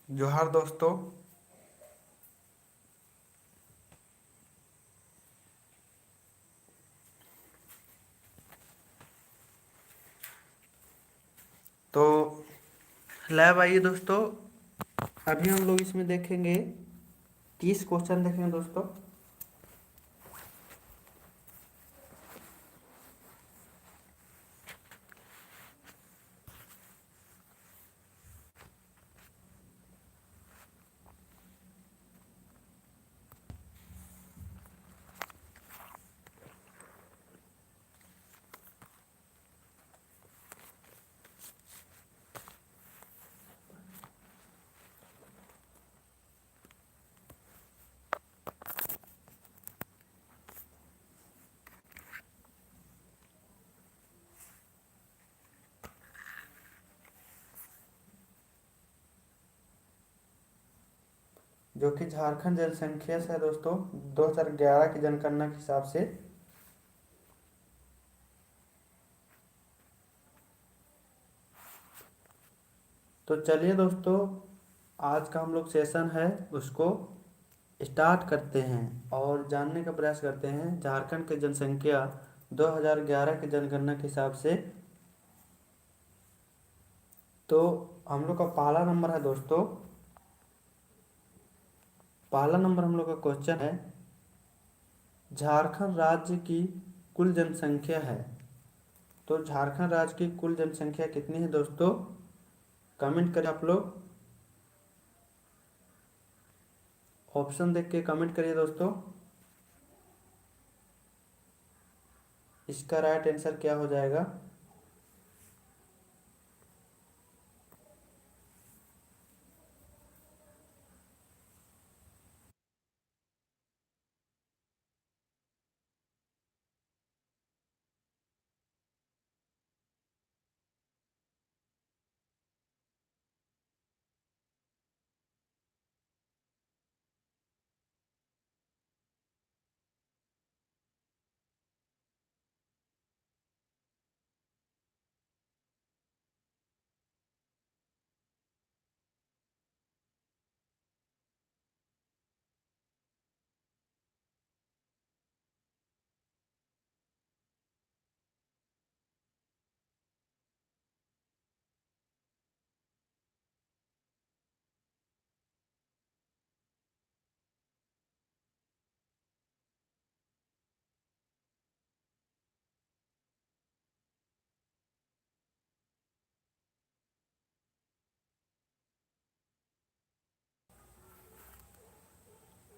जोहार दोस्तों। तो लैब आइए दोस्तों। अभी हम लोग इसमें देखेंगे 30 क्वेश्चन देखेंगे दोस्तों। जो कि झारखंड जनसंख्या से है दोस्तों, 2011 की जनगणना के हिसाब से। तो चलिए दोस्तों, आज का हम लोग सेशन है उसको स्टार्ट करते हैं और जानने का प्रयास करते हैं झारखंड की जनसंख्या 2011 की जनगणना के हिसाब से। तो हम लोग का पहला नंबर है दोस्तों। पहला नंबर हम लोग का क्वेश्चन है, झारखंड राज्य की कुल जनसंख्या है। तो झारखंड राज्य की कुल जनसंख्या कितनी है दोस्तों? कमेंट करें आप लोग। ऑप्शन देख के कमेंट करिए दोस्तों। इसका राइट आंसर क्या हो जाएगा?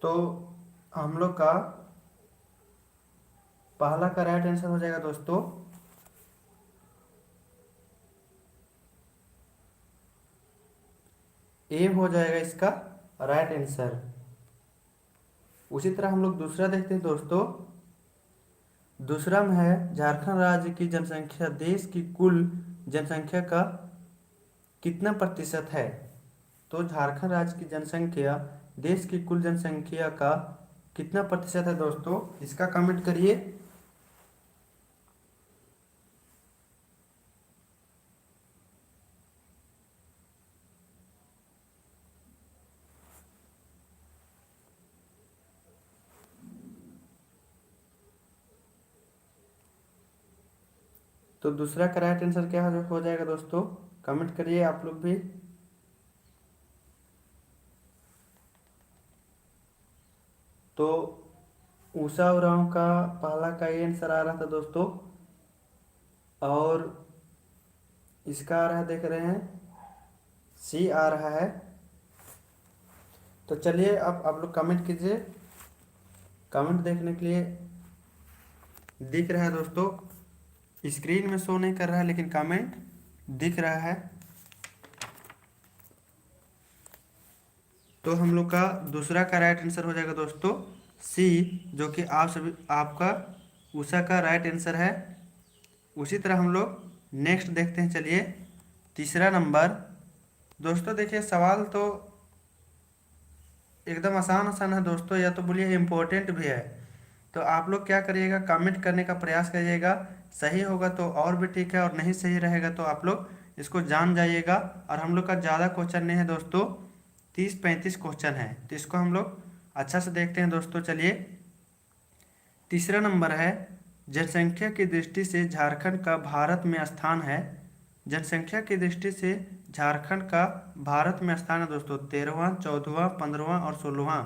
तो हम लोग का पहला का राइट आंसर हो जाएगा दोस्तों ए हो जाएगा इसका राइट आंसर। उसी तरह हम लोग दूसरा देखते हैं दोस्तों। दूसरा में है, झारखंड राज्य की जनसंख्या देश की कुल जनसंख्या का कितना प्रतिशत है? तो झारखंड राज्य की जनसंख्या देश की कुल जनसंख्या का कितना प्रतिशत है दोस्तों? इसका कमेंट करिए। तो दूसरा का राइट आंसर क्या हो जाएगा दोस्तों? कमेंट करिए आप लोग भी। तो उषा उरांव का पहला का ये आंसर आ रहा था दोस्तों, और इसका आ रहा है, देख रहे हैं, सी आ रहा है। तो चलिए अब आप लोग कमेंट कीजिए। कमेंट देखने के लिए दिख रहा है दोस्तों, स्क्रीन में शो नहीं कर रहा है लेकिन कमेंट दिख रहा है। तो हम लोग का दूसरा का राइट आंसर हो जाएगा दोस्तों सी, जो कि आप सभी आपका उषा का राइट आंसर है। उसी तरह हम लोग नेक्स्ट देखते हैं। चलिए तीसरा नंबर दोस्तों, देखिए सवाल तो एकदम आसान आसान है दोस्तों, या तो बोलिए इम्पोर्टेंट भी है। तो आप लोग क्या करिएगा, कमेंट करने का प्रयास करिएगा। सही होगा तो और भी ठीक है, और नहीं सही रहेगा तो आप लोग इसको जान जाइएगा। और हम लोग का ज़्यादा क्वेश्चन नहीं है दोस्तों, 30-35 क्वेश्चन है, तो इसको हम लोग अच्छा से देखते हैं दोस्तों। चलिए, तीसरा नंबर है, जनसंख्या की दृष्टि से झारखंड का भारत में स्थान है। जनसंख्या की दृष्टि से झारखंड का भारत में स्थान है दोस्तों 13वां, 14वां, 15वां और 16वां।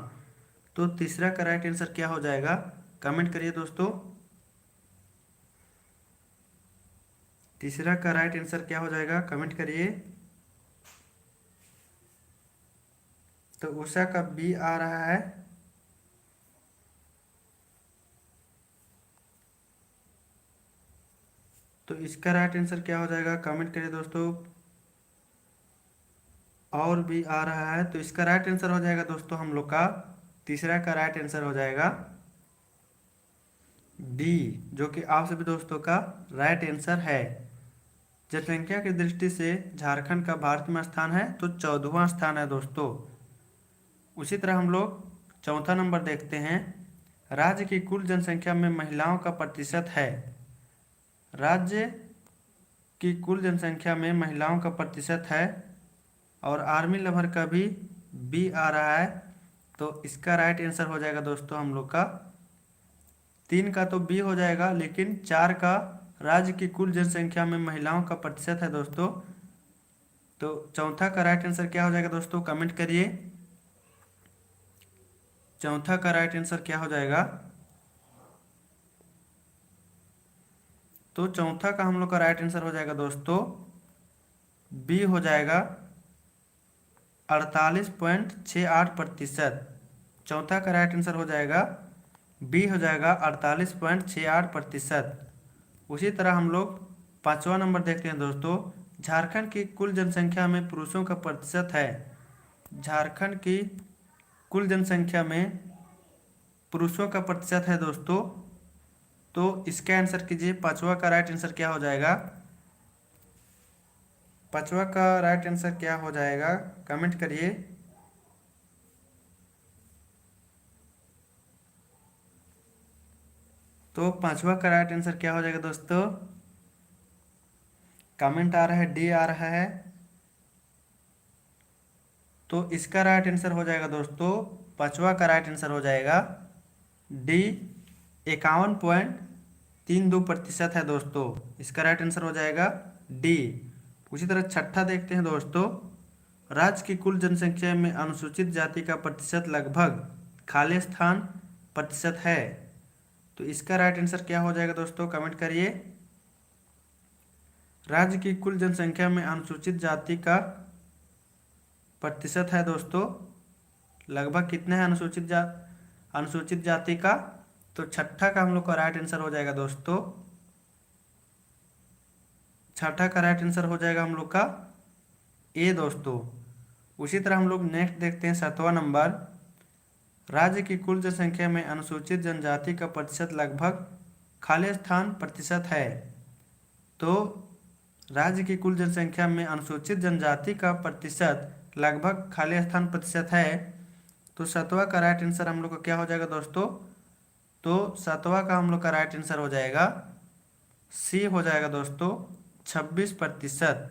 तो तीसरा का राइट आंसर क्या हो जाएगा, कमेंट करिए दोस्तों। तीसरा का राइट आंसर क्या हो जाएगा, कमेंट करिए। तो उषा का बी आ रहा है। तो इसका राइट आंसर क्या हो जाएगा, कमेंट करिए दोस्तों। और भी आ रहा है, तो इसका राइट आंसर हो जाएगा दोस्तों हम लोग का, तीसरा का राइट आंसर हो जाएगा डी, जो कि आप सभी दोस्तों का राइट आंसर है। जनसंख्या की दृष्टि से झारखंड का भारत में स्थान है तो 14वां स्थान है दोस्तों। उसी तरह हम लोग चौथा नंबर देखते हैं, राज्य की कुल जनसंख्या में महिलाओं का प्रतिशत है। राज्य की कुल जनसंख्या में महिलाओं का प्रतिशत है, और आर्मी लवर का भी बी आ रहा है। तो इसका राइट आंसर हो जाएगा दोस्तों हम लोग का, 3 का तो बी हो जाएगा, लेकिन 4 का राज्य की कुल जनसंख्या में महिलाओं का प्रतिशत है दोस्तों। तो चौथा का राइट आंसर क्या हो जाएगा दोस्तों, कमेंट करिए। चौथा का राइट आंसर क्या हो जाएगा, तो चौथा का हम लोग का राइट आंसर हो जाएगा दोस्तों बी हो जाएगा 48.68%। चौथा का राइट आंसर हो जाएगा बी हो जाएगा 48.68%। उसी तरह हम लोग पांचवा नंबर देखते हैं दोस्तों, झारखंड की कुल जनसंख्या में पुरुषों का प्रतिशत है। झारखंड की कुल जनसंख्या में पुरुषों का प्रतिशत है दोस्तों। तो इसका आंसर कीजिए, पांचवा का राइट आंसर क्या हो जाएगा, पांचवा का राइट आंसर क्या हो जाएगा, कमेंट करिए। तो पांचवा का राइट आंसर क्या हो जाएगा दोस्तों, कमेंट आ रहा है डी आ रहा है। तो इसका राइट आंसर हो जाएगा दोस्तों, पांचवा का राइट आंसर हो जाएगा डी, 51.32% है दोस्तों। इसका राइट आंसर हो जाएगा डी। उसी तरह छठा देखते हैं दोस्तों, राज्य की कुल जनसंख्या में अनुसूचित जाति का प्रतिशत लगभग खाली स्थान प्रतिशत है। तो इसका राइट आंसर क्या हो जाएगा दोस्तों, कमेंट करिए। राज्य की कुल जनसंख्या में अनुसूचित जाति का प्रतिशत है दोस्तों लगभग कितना है, अनुसूचित जाति का। तो छठा का हम लोग का राइट आंसर हो जाएगा दोस्तों, छठा का राइट आंसर हो जाएगा हम लोग का ए दोस्तों। उसी तरह हम लोग नेक्स्ट देखते हैं सातवां नंबर, राज्य की कुल जनसंख्या में अनुसूचित जनजाति का प्रतिशत लगभग खाली स्थान प्रतिशत है। तो राज्य की कुल जनसंख्या में अनुसूचित जनजाति का प्रतिशत लगभग खाली स्थान प्रतिशत है। तो सातवां का राइट आंसर हम लोग का क्या हो जाएगा दोस्तों, तो सातवां का हम लोग का राइट आंसर हो जाएगा सी हो जाएगा दोस्तों 26%।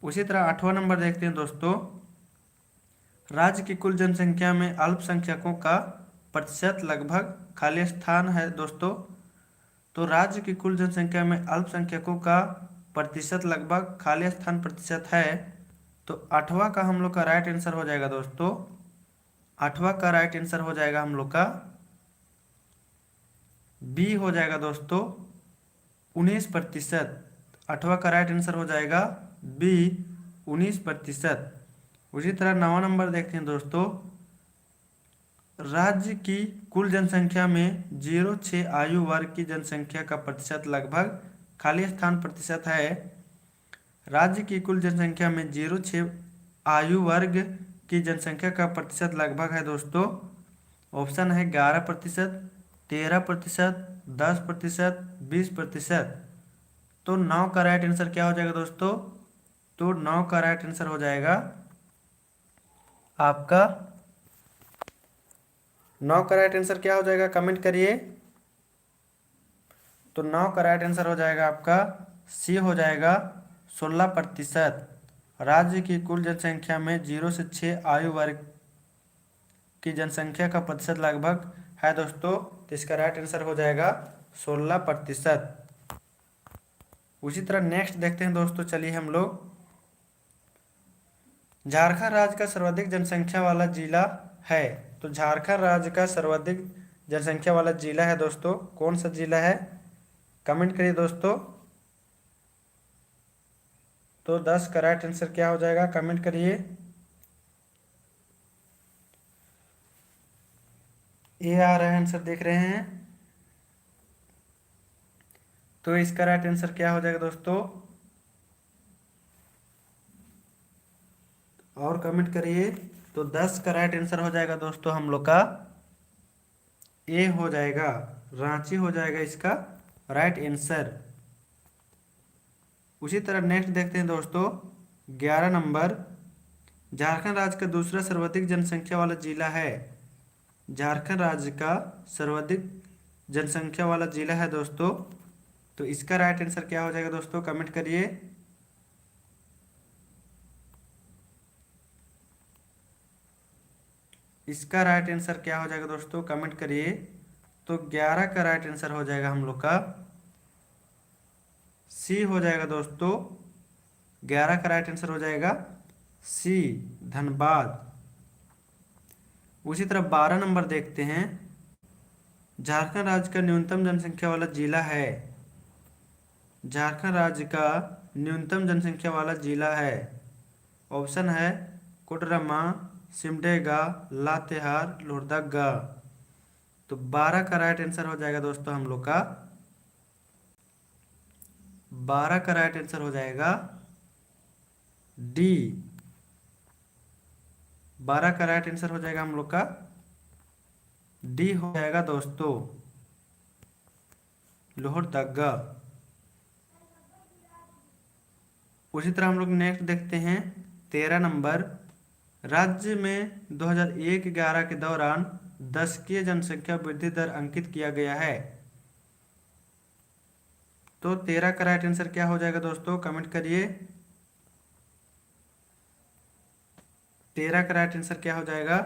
उसी तरह आठवां नंबर देखते हैं दोस्तों, राज्य की कुल जनसंख्या में अल्पसंख्यकों का प्रतिशत लगभग खाली स्थान है दोस्तों। तो राज्य की कुल जनसंख्या में अल्पसंख्यकों का प्रतिशत लगभग खाली स्थान प्रतिशत है। तो आठवां का हम लोग का राइट आंसर हो जाएगा दोस्तों, आठवां का राइट आंसर हो जाएगा हम लोग का बी हो जाएगा दोस्तों 19%। आठवां का राइट आंसर हो जाएगा बी 19%। उसी तरह नवा नंबर देखते हैं दोस्तों, राज्य की कुल जनसंख्या में 0-6 आयु वर्ग की जनसंख्या का प्रतिशत लगभग खाली स्थान प्रतिशत है। राज्य की कुल जनसंख्या में 0-6 आयु वर्ग की जनसंख्या का प्रतिशत लगभग है दोस्तों। ऑप्शन है 11%, 13%, 10%, 20%। तो 9 का राइट आंसर क्या हो जाएगा दोस्तों, तो 9 का राइट आंसर हो जाएगा आपका, 9 का राइट आंसर क्या हो जाएगा, कमेंट करिए। तो 9 का राइट आंसर हो जाएगा आपका सी हो जाएगा 16%। राज्य की कुल जनसंख्या में 0 से 6 आयु वर्ग की जनसंख्या का प्रतिशत लगभग है दोस्तों, तो इसका राइट आंसर हो जाएगा 16%। उसी तरह नेक्स्ट देखते हैं दोस्तों, चलिए हम लोग, झारखंड राज्य का सर्वाधिक जनसंख्या वाला जिला है। तो झारखंड राज्य का सर्वाधिक जनसंख्या वाला जिला है दोस्तों, कौन सा जिला है, कमेंट करिए दोस्तों। तो 10 का राइट आंसर क्या हो जाएगा, कमेंट करिए। ये आ रहा है आंसर, देख रहे हैं। तो इसका राइट आंसर क्या हो जाएगा दोस्तों, और कमेंट करिए। तो 10 का राइट आंसर हो जाएगा दोस्तों हम लोग का ए हो जाएगा, रांची हो जाएगा इसका राइट आंसर। उसी तरह नेक्स्ट देखते हैं दोस्तों, 11 नंबर, झारखंड राज्य का दूसरा सर्वाधिक जनसंख्या वाला जिला है। झारखंड राज्य का सर्वाधिक जनसंख्या वाला जिला है दोस्तों, तो इसका राइट आंसर क्या हो जाएगा दोस्तों, कमेंट करिए। इसका राइट आंसर क्या हो जाएगा दोस्तों, कमेंट करिए। तो 11 का राइट आंसर हो जाएगा हम लोग का सी हो जाएगा दोस्तों, 11 का राइट आंसर हो जाएगा सी, धनबाद। उसी तरह 12 नंबर देखते हैं, झारखंड राज्य का न्यूनतम जनसंख्या वाला जिला है। झारखंड राज्य का न्यूनतम जनसंख्या वाला जिला है, ऑप्शन है कोडरमा, सिमडेगा, लातेहार, लोहरदगा। तो 12 का राइट आंसर हो जाएगा दोस्तों हम लोग का 12 का राइट आंसर हो जाएगा डी, 12 का राइट आंसर हो जाएगा हम लोग का डी हो जाएगा दोस्तों, लोहरदगा। उसी तरह हम लोग नेक्स्ट देखते हैं, 13 नंबर, राज्य में 2001-11 के दौरान दशकीय जनसंख्या वृद्धि दर अंकित किया गया है। तो 13 का राइट आंसर क्या हो जाएगा दोस्तों, कमेंट करिए। 13 का राइट आंसर क्या हो जाएगा,